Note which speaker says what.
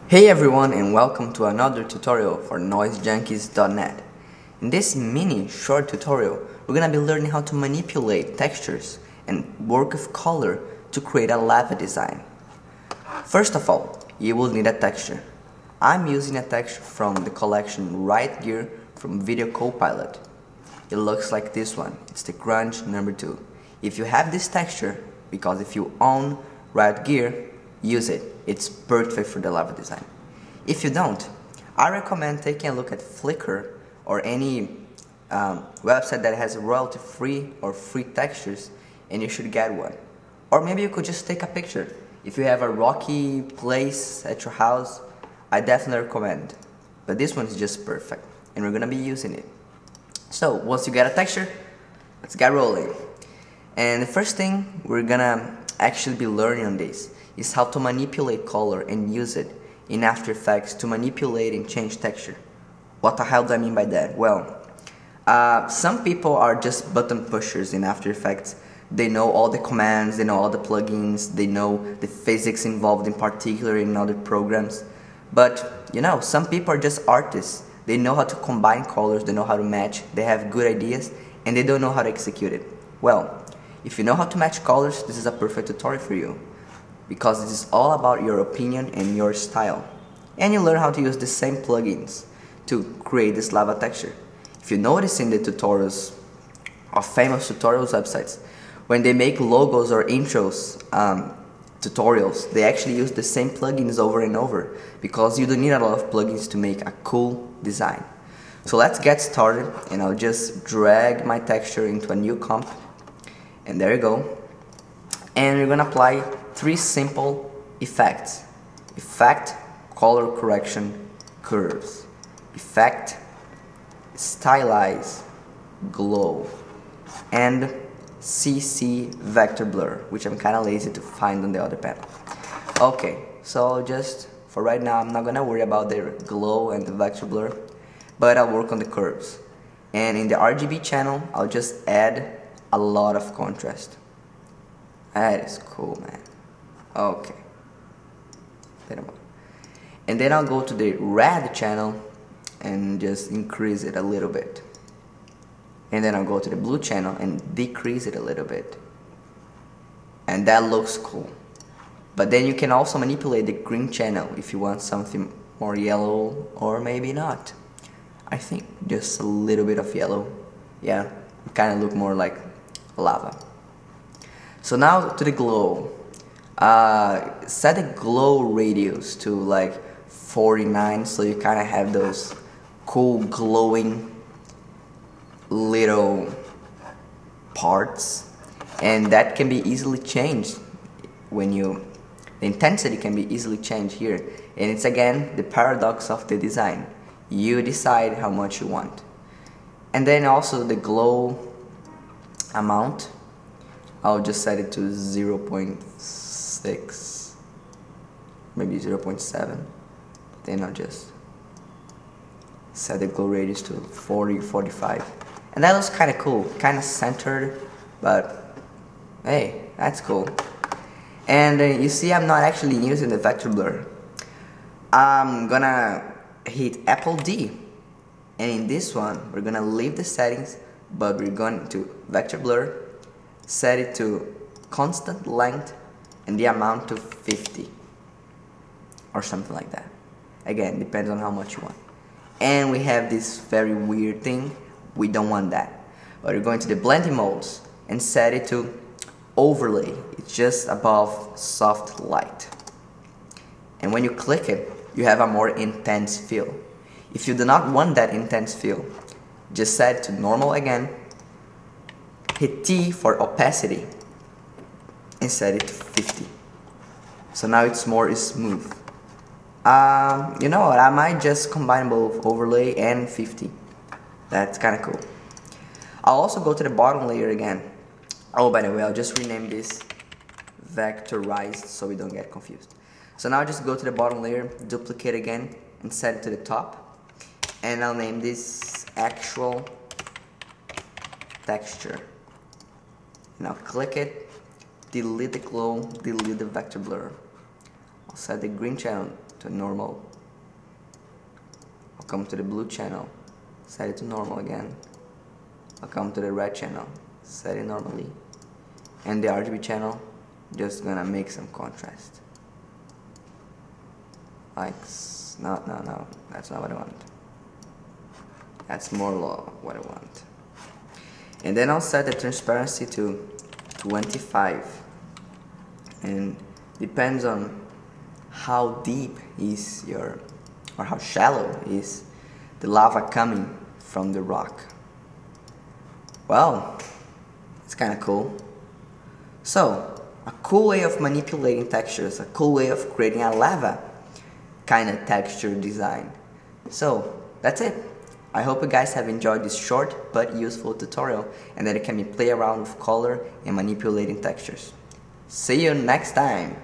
Speaker 1: Hey everyone, and welcome to another tutorial for noisejunkies.net. In this mini short tutorial, we're gonna be learning how to manipulate textures and work with color to create a lava design. First of all, you will need a texture. I'm using a texture from the collection Right Gear from Video Copilot. It looks like this one. It's the Grunge number 2. If you have this texture, because if you own Right Gear, use it. It's perfect for the lava design. If you don't, I recommend taking a look at Flickr or any website that has royalty-free or free textures, and you should get one. Or maybe you could just take a picture. If you have a rocky place at your house, I definitely recommend. But this one is just perfect, and we're gonna be using it. So once you get a texture, let's get rolling. And the first thing we're gonna actually be learning on this is how to manipulate color and use it in After Effects to manipulate and change texture. What the hell do I mean by that? Well, some people are just button pushers in After Effects. They know all the commands, they know all the plugins, they know the physics involved in particular in other programs. But, you know, some people are just artists. They know how to combine colors, they know how to match, they have good ideas, and they don't know how to execute it. Well, if you know how to match colors, this is a perfect tutorial for you, because this is all about your opinion and your style. And you learn how to use the same plugins to create this lava texture. If you notice in the tutorials of famous tutorials websites, when they make logos or intros tutorials, they actually use the same plugins over and over, because you don't need a lot of plugins to make a cool design. So let's get started, and I'll just drag my texture into a new comp, and there you go. And we're gonna apply 3 simple effects. Effect, color correction, curves. Effect, stylize, glow. And CC vector blur, which I'm kinda lazy to find on the other panel. Okay, so just for right now, I'm not gonna worry about the glow and the vector blur, but I'll work on the curves. And in the RGB channel, I'll just add a lot of contrast. That is cool, man. Okay. And then I'll go to the red channel and just increase it a little bit. And then I'll go to the blue channel and decrease it a little bit. And that looks cool. But then you can also manipulate the green channel if you want something more yellow, or maybe not. I think just a little bit of yellow. Yeah, it kind of look more like lava. So now to the glow. Set the glow radius to like 49, so you kind of have those cool glowing little parts, and that can be easily changed when the intensity can be easily changed here. And it's again the paradox of the design. You decide how much you want. And then also the glow amount, I'll just set it to 0.6, maybe 0.7. Then I'll just set the glow radius to 40, 45. And that looks kind of cool, kind of centered, but hey, that's cool. And you see I'm not actually using the vector blur. I'm gonna hit Apple D. And in this one, we're gonna leave the settings, but we're going to vector blur, set it to constant length, and the amount to 50 or something like that. Again, depends on how much you want. And we have this very weird thing. We don't want that, but we're going to the blending modes and set it to overlay. It's just above soft light, and when you click it, you have a more intense feel. If you do not want that intense feel, just set it to normal again, hit T for opacity, and set it to 50. So now it's more smooth. You know what, I might just combine both overlay and 50. That's kind of cool. I'll also go to the bottom layer again. Oh, by the way, I'll just rename this vectorized so we don't get confused. So now just go to the bottom layer, duplicate again, and set it to the top. And I'll name this actual texture. Now click it, delete the glow, delete the vector blur. I'll set the green channel to normal. I'll come to the blue channel, set it to normal again. I'll come to the red channel, set it normally. And the RGB channel, just gonna make some contrast. Like, no, that's not what I want. That's more what I want. And then I'll set the transparency to 25. And depends on how deep is your, or how shallow is the lava coming from the rock. Well, it's kind of cool. So, a cool way of manipulating textures, a cool way of creating a lava kind of texture design. So, that's it. I hope you guys have enjoyed this short but useful tutorial and that you can play around with color and manipulating textures. See you next time!